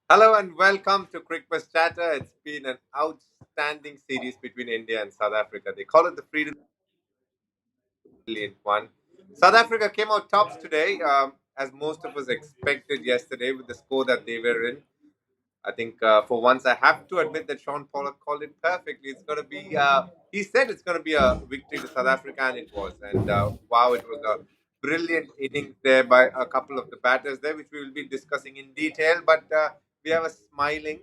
Hello and welcome to Cricbuzz Chatter. It's been an outstanding series between India and South Africa. They call it the Freedom Brilliant one. South Africa came out tops today, as most of us expected yesterday with the score that they were in. I think for once I have to admit that Shaun Pollock called it perfectly. It's going to be, he said it's going to be a victory to South Africa, and it was. And wow, it was a brilliant innings there by a couple of the batters there, which we will be discussing in detail. But we have a smiling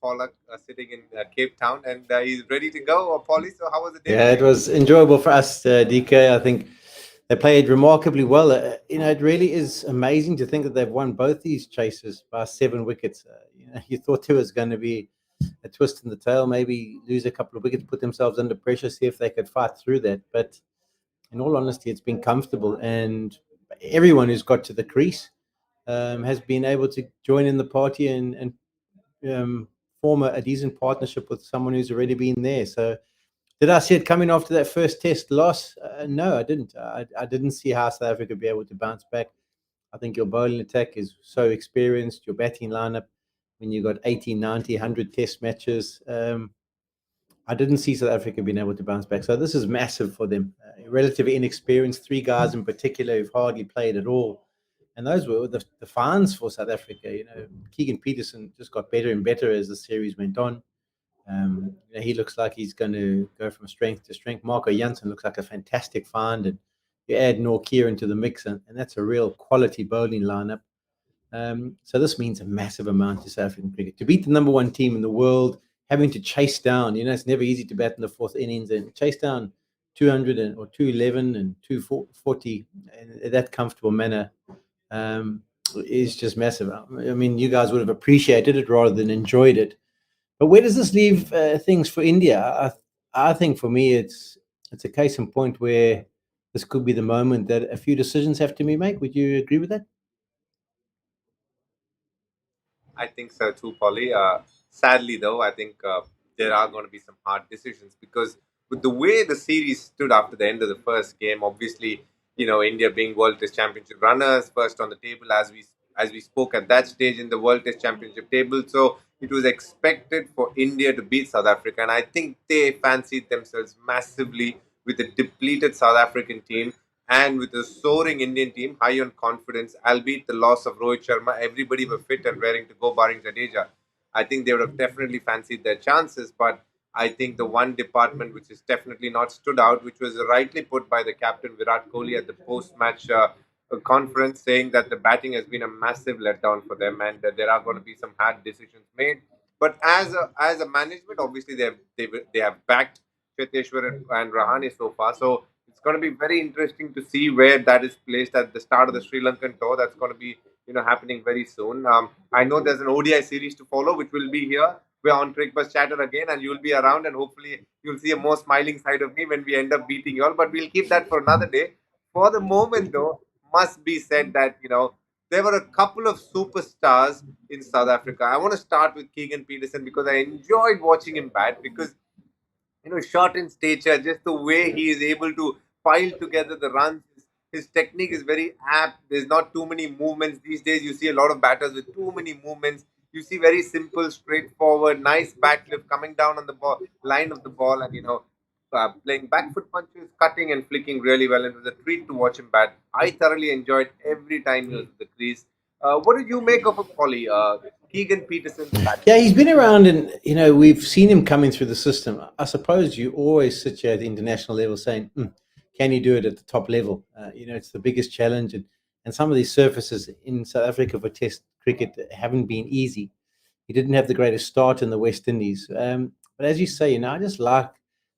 Pollock sitting in Cape Town, and he's ready to go. Polly, so how was the day Yeah, for it you? was enjoyable for us, DK. I think they played remarkably well. It really is amazing to think that they've won both these chases by 7 wickets. You thought there was going to be a twist in the tail, maybe lose a couple of wickets, put themselves under pressure, see if they could fight through that. But in all honesty, it's been comfortable, and everyone who's got to the crease has been able to join in the party and um, form a decent partnership with someone who's already been there. So did I see it coming after that first test loss? No, I didn't. I didn't see how South Africa would be able to bounce back. I think your bowling attack is so experienced, your batting lineup, when you got 80, 90, 100 test matches. I didn't see South Africa being able to bounce back. So this is massive for them. Relatively inexperienced, three guys in particular who've hardly played at all. And those were the fans for South Africa. Keegan Peterson just got better and better as the series went on. He looks like he's going to go from strength to strength. Marco Janssen looks like a fantastic find, and you add Norkier into the mix, and that's a real quality bowling lineup. So this means a massive amount to South African cricket. To beat the number one team in the world, having to chase down, it's never easy to bat in the fourth innings and chase down 200 or 211 and 240 in that comfortable manner is just massive. I mean, you guys would have appreciated it rather than enjoyed it. But where does this leave things for India? I think for me, it's a case in point where this could be the moment that a few decisions have to be made. Would you agree with that? I think so too, Polly. Sadly, though, I think there are going to be some hard decisions because with the way the series stood after the end of the first game, obviously, India being World Test Championship runners, first on the table as we spoke at that stage in the World Test Championship table. So it was expected for India to beat South Africa, and I think they fancied themselves massively with a depleted South African team and with a soaring Indian team, high on confidence, albeit the loss of Rohit Sharma, everybody were fit and raring to go, barring Jadeja. I think they would have definitely fancied their chances, but I think the one department which is definitely not stood out, which was rightly put by the captain Virat Kohli at the post-match conference, saying that the batting has been a massive letdown for them, and there are going to be some hard decisions made. But as a management, obviously they have backed Cheteshwar and Rahane so far, so it's going to be very interesting to see where that is placed at the start of the Sri Lankan tour. That's going to be happening very soon. I know there's an ODI series to follow, which will be here. We're on Cricbuzz Chatter again, and you'll be around, and hopefully you'll see a more smiling side of me when we end up beating you all. But we'll keep that for another day. For the moment, though, must be said that there were a couple of superstars in South Africa. I want to start with Keegan Peterson because I enjoyed watching him bat because short in stature, just the way he is able to pile together the runs. His technique is very apt. There's not too many movements. These days, you see a lot of batters with too many movements. You see very simple, straightforward, nice backlift coming down on the ball, line of the ball, and playing back foot punches, cutting and flicking really well. And it was a treat to watch him bat. I thoroughly enjoyed every time he was at the crease. What did you make of a Polly? Keegan Peterson's batting? Yeah, he's been around, and we've seen him coming through the system. I suppose you always sit here at the international level saying, "Can you do it at the top level?" It's the biggest challenge, and some of these surfaces in South Africa for Test cricket haven't been easy. He didn't have the greatest start in the West Indies, but as you say, I just like.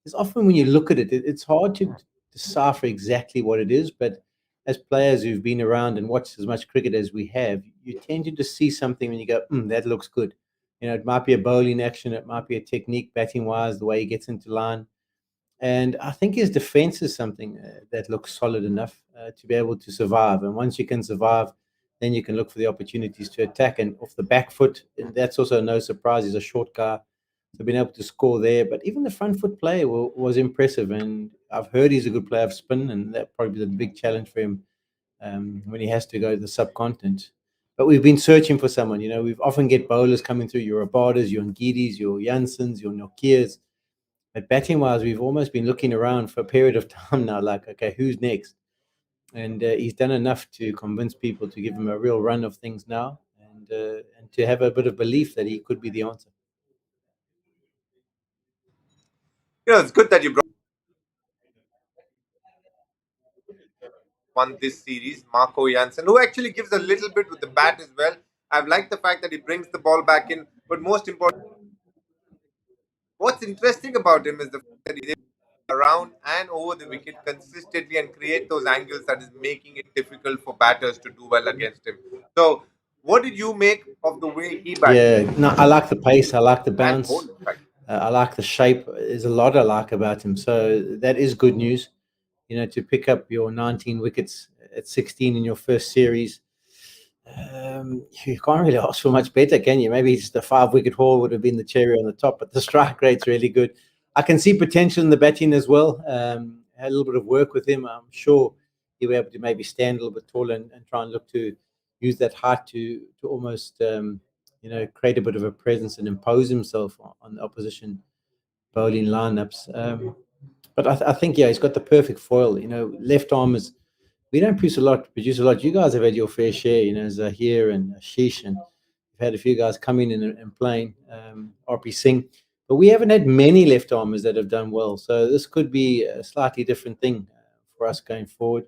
It's often when you look at it, it's hard to decipher exactly what it is, but as players who've been around and watched as much cricket as we have, you tend to just see something when you go, that looks good. It might be a bowling action, it might be a technique batting wise, the way he gets into line. And I think his defense is something that looks solid enough to be able to survive. And once you can survive, then you can look for the opportunities to attack. And off the back foot, and that's also no surprise. He's a short guy. So being able to score there. But even the front foot play was impressive. And I've heard he's a good player of spin, and that probably be the big challenge for him when he has to go to the subcontinent. But we've been searching for someone. We've often get bowlers coming through, your Rabadas, your Ngidis, your Jansons, your Nokias. But batting wise, we've almost been looking around for a period of time now, like, okay, who's next? And he's done enough to convince people to give him a real run of things now, and to have a bit of belief that he could be the answer. It's good that you brought won this series, Marco Jansen, who actually gives a little bit with the bat as well. I've liked the fact that he brings the ball back in, but most important, what's interesting about him is the fact that he's able to around and over the wicket consistently and create those angles that is making it difficult for batters to do well against him. So, what did you make of the way he batted Yeah, no, I like the pace. I like the and bounce. bowled, in fact? I like the shape. There's a lot I like about him. So that is good news. To pick up your 19 wickets at 16 in your first series, you can't really ask for much better, can you? Maybe just a 5 wicket haul would have been the cherry on the top, but the strike rate's really good. I can see potential in the batting as well. Had a little bit of work with him. I'm sure he'll be able to maybe stand a little bit taller and try and look to use that height to almost create a bit of a presence and impose himself on the opposition bowling lineups. But I think, yeah, he's got the perfect foil. Left arm is, we don't produce a lot. You guys have had your fair share, Zahir and Ashish, and we've had a few guys coming in and playing, RP Singh, but we haven't had many left armers that have done well. So this could be a slightly different thing for us going forward.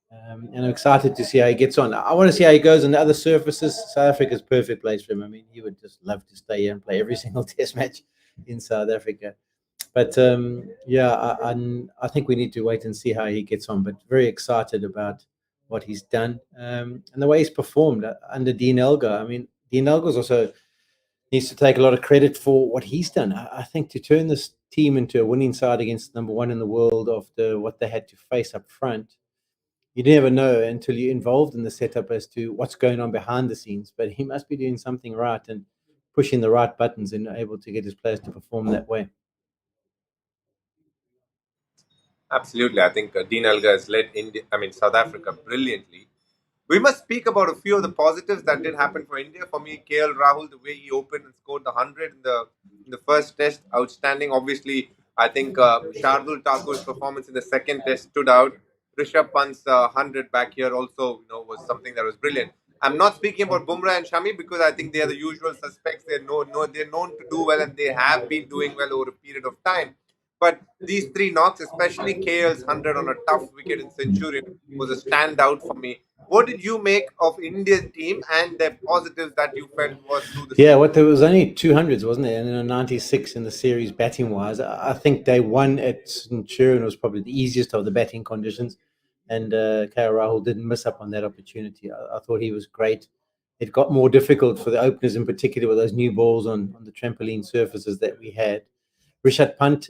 And I'm excited to see how he gets on. I want to see how he goes on the other surfaces. South Africa's perfect place for him. I mean, he would just love to stay here and play every single test match in South Africa. But yeah, I think we need to wait and see how he gets on. But very excited about what he's done, and the way he's performed under Dean Elgar. I mean, Dean Elgar's also needs to take a lot of credit for what he's done. I think to turn this team into a winning side against number one in the world after what they had to face up front, you never know until you're involved in the setup as to what's going on behind the scenes. But he must be doing something right and pushing the right buttons and able to get his players to perform that way. Absolutely. I think Dean Elgar has led South Africa brilliantly. We must speak about a few of the positives that did happen for India. For me, KL Rahul, the way he opened and scored the 100 in the first test, outstanding. Obviously, I think Shardul Thakur's performance in the second test stood out. Rishabh Pant's 100 back here also, was something that was brilliant. I'm not speaking about Bumrah and Shami because I think they are the usual suspects. They're known to do well and they have been doing well over a period of time. But these three knocks, especially KL's 100 on a tough wicket in Centurion, was a standout for me. What did you make of Indian team and the positives that you felt was through the Yeah, series? what there was only 200s, wasn't there? And then a 96 in the series batting wise. I think day one at Centurion was probably the easiest of the batting conditions. And KL Rahul didn't miss up on that opportunity. I thought he was great. It got more difficult for the openers in particular with those new balls on the trampoline surfaces that we had. Rishabh Pant,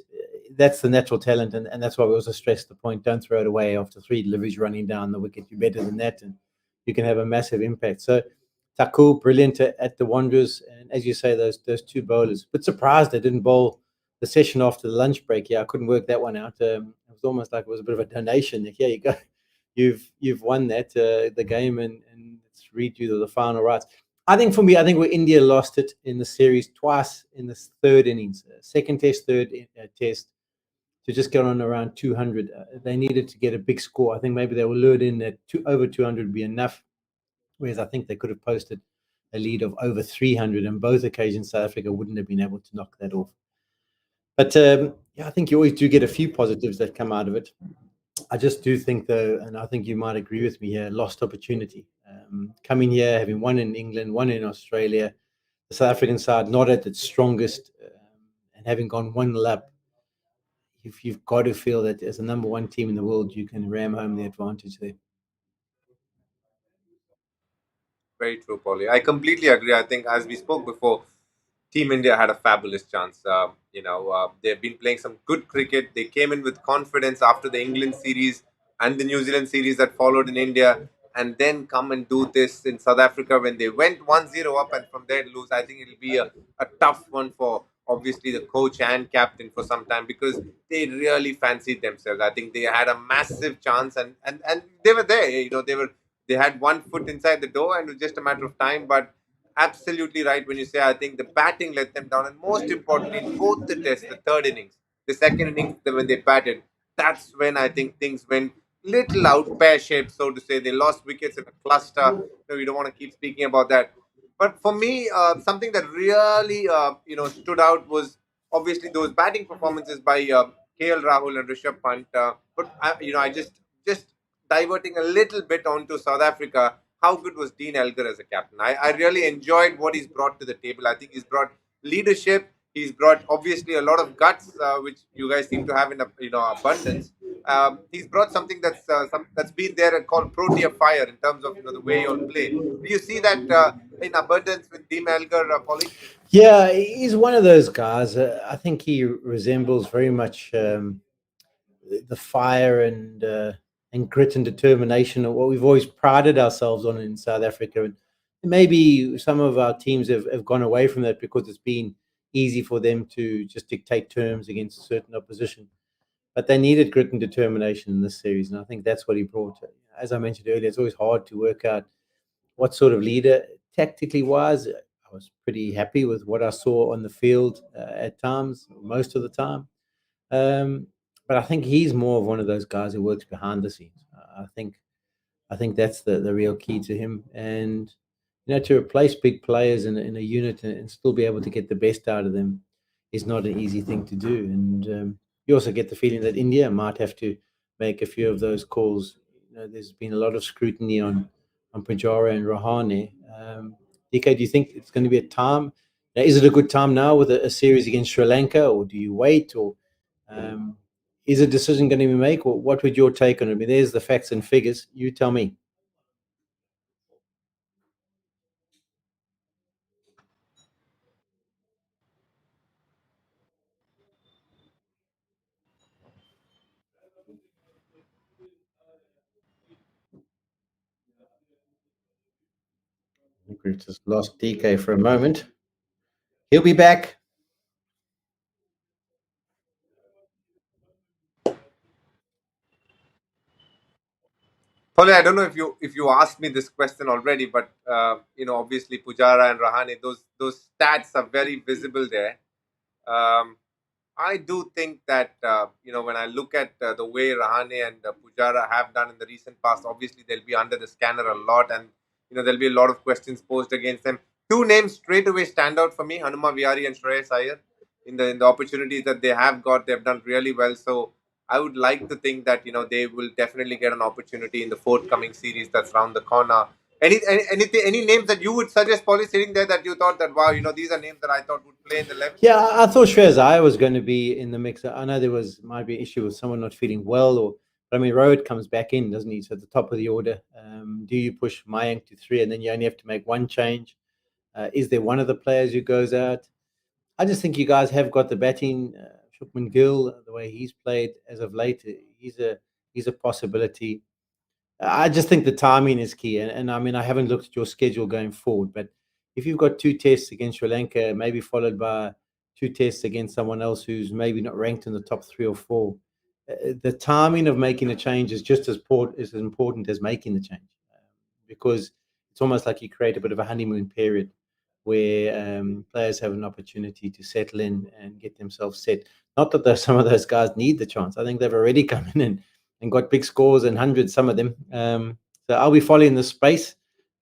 that's the natural talent, and that's why we also stress the point: don't throw it away after three deliveries running down the wicket. You're better than that, and you can have a massive impact. So Thakur, brilliant at the Wanderers, and as you say, those two bowlers. But surprised they didn't bowl the session after the lunch break. Yeah, I couldn't work that one out. It was almost like it was a bit of a donation. Like, here you go, you've won that the game, and let's read you the final rights. I think for me, I think where India lost it in the series twice in this third innings, second test, third test, to just get on around 200. They needed to get a big score. I think maybe they were lured in that over 200 would be enough, whereas I think they could have posted a lead of over 300. And both occasions, South Africa wouldn't have been able to knock that off. But yeah, I think you always do get a few positives that come out of it. I just do think, though, and I think you might agree with me here, lost opportunity. Coming here, having one in England, one in Australia, the South African side not at its strongest, and having gone one lap, you've got to feel that as a number one team in the world, you can ram home the advantage there. Very true, Polly. I completely agree. I think, as we spoke before, Team India had a fabulous chance. They've been playing some good cricket. They came in with confidence after the England series and the New Zealand series that followed in India, and then come and do this in South Africa when they went 1-0 up and from there lose. I think it'll be a tough one for obviously the coach and captain for some time because they really fancied themselves. I think they had a massive chance and they were there. They had one foot inside the door, and it was just a matter of time. But absolutely right when you say I think the batting let them down, and most importantly, in both the tests, the third innings, the second innings, when they batted, that's when I think things went little out pear shaped, so to say. They lost wickets in a cluster. We don't want to keep speaking about that. But for me, something that really stood out was obviously those batting performances by KL Rahul and Rishabh Pant. But I just diverting a little bit onto South Africa. How good was Dean Elgar as a captain? I really enjoyed what he's brought to the table. I think he's brought leadership. He's brought obviously a lot of guts, which you guys seem to have in abundance. He's brought something that's been there called Protea Fire in terms of the way you'll play. Do you see that in abundance with Dean Elgar, Polly? Yeah, he's one of those guys. I think he resembles very much the fire and grit and determination of what we've always prided ourselves on in South Africa. And maybe some of our teams have gone away from that because it's been easy for them to just dictate terms against certain opposition. But they needed grit and determination in this series, and I think that's what he brought. As I mentioned earlier, it's always hard to work out what sort of leader tactically wise. I was pretty happy with what I saw on the field at times, most of the time. Um, but I think he's more of one of those guys who works behind the scenes. I think that's the real key to him. And to replace big players in a unit and still be able to get the best out of them is not an easy thing to do. And you also get the feeling that India might have to make a few of those calls. There's been a lot of scrutiny on Pujara and Rahane. DK, do you think it's going to be a time? Now, is it a good time now with a series against Sri Lanka, or do you wait, or um, is a decision going to be made? Or what would your take on it be? There's the facts and figures. You tell me. I think we've just lost DK for a moment. He'll be back. Polly, I don't know if you asked me this question already, but obviously Pujara and Rahane, those stats are very visible there. Um, I do think that when I look at the way Rahane and Pujara have done in the recent past, obviously they'll be under the scanner a lot, and there'll be a lot of questions posed against them. Two names straight away stand out for me: Hanuma Vihari and Shreyas Iyer. In the opportunities that they have got, they've done really well. So I would like to think that they will definitely get an opportunity in the forthcoming series that's around the corner. Any names that you would suggest, Polly, sitting there that you thought that wow, these are names that I thought would play in the 11? Yeah, I thought Shreyas Iyer was going to be in the mix. I know there might be an issue with someone not feeling well, but I mean, Rohit comes back in, doesn't he? So at the top of the order, do you push Mayank to 3, and then you only have to make one change? Is there one of the players who goes out? I just think you guys have got the batting. Shukman Gill, the way he's played as of late, he's a possibility. I just think the timing is key. And I mean, I haven't looked at your schedule going forward, but if you've got 2 tests against Sri Lanka, maybe followed by 2 tests against someone else who's maybe not ranked in the top 3 or 4, the timing of making a change is just as important as making the change, because it's almost like you create a bit of a honeymoon period where players have an opportunity to settle in and get themselves set. Not that some of those guys need the chance. I think they've already come in and got big scores and hundreds, some of them. So I'll be following this space,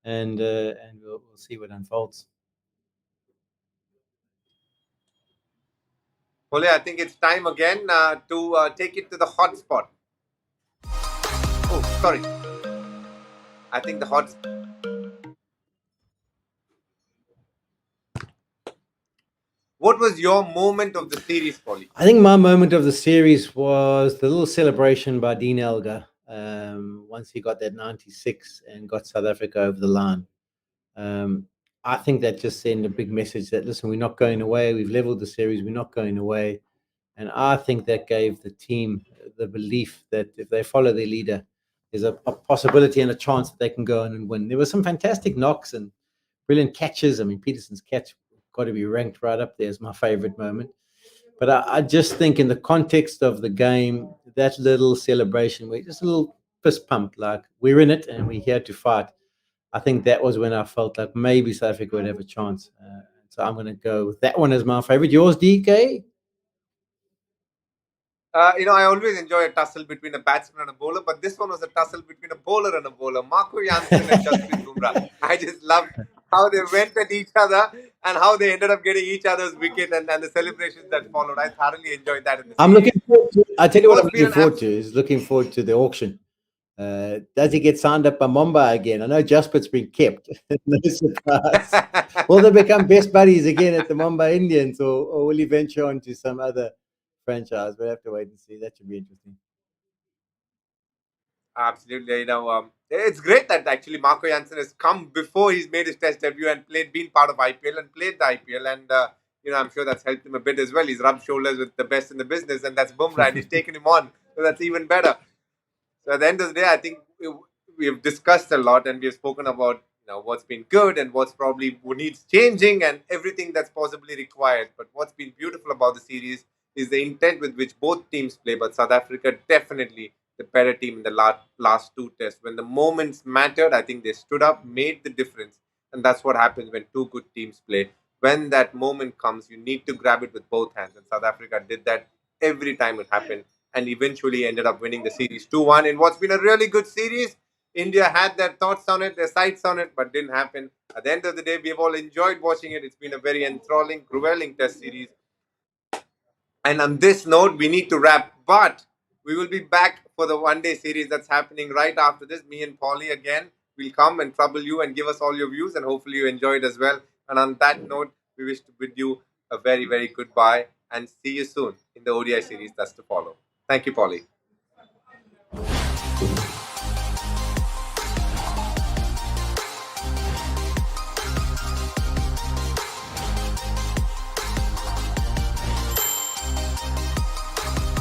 and we'll see what unfolds. Polly, I think it's time again to take it to the hot spot. Oh, sorry. I think the hot. What was your moment of the series, Polly? I think my moment of the series was the little celebration by Dean Elgar once he got that 96 and got South Africa over the line. Um, I think that just sent a big message that, listen, we're not going away. We've leveled the series. We're not going away. And I think that gave the team the belief that if they follow their leader, there's a possibility and a chance that they can go on and win. There were some fantastic knocks and brilliant catches. I mean, Peterson's catch got to be ranked right up there as my favorite moment. But I just think in the context of the game, that little celebration, where just a little fist pumped, like we're in it and we're here to fight. I think that was when I felt like maybe South Africa would have a chance. So I'm going to go with that one as my favorite. Yours, DK? I always enjoy a tussle between a batsman and a bowler, but this one was a tussle between a bowler and a bowler, Marco Jansen and Jasprit Bumrah. I just loved how they went at each other and how they ended up getting each other's wicket and the celebrations that followed. I thoroughly enjoyed that in the I'm series. looking forward to, I tell you what I'm What's been looking an forward to is looking forward to the auction. Does he get signed up by Mumbai again? I know Jasprit's been kept. No surprise. Will they become best buddies again at the Mumbai Indians, or will he venture on to some other franchise? We'll have to wait and see. That should be interesting. Absolutely, it's great that actually Marco Jansen has come before he's made his Test debut and been part of IPL and played the IPL, and I'm sure that's helped him a bit as well. He's rubbed shoulders with the best in the business, and that's Bumrah, and he's taken him on, so that's even better. So at the end of the day, I think we have discussed a lot and we have spoken about what's been good and what's probably needs changing and everything that's possibly required. But what's been beautiful about the series is the intent with which both teams play. But South Africa definitely the better team in the last two tests. When the moments mattered, I think they stood up, made the difference, and that's what happens when two good teams play. When that moment comes, you need to grab it with both hands, and South Africa did that every time it happened and eventually ended up winning the series 2-1 in what's been a really good series. India had their thoughts on it, their sights on it, but didn't happen. At the end of the day, we've all enjoyed watching it. It's been a very enthralling, grueling test series. And on this note, we need to wrap, but we will be back for the one-day series that's happening right after this. Me and Polly again will come and trouble you and give us all your views, and hopefully you enjoy it as well. And on that note, we wish to bid you a very, very goodbye and see you soon in the ODI series that's to follow. Thank you, Polly.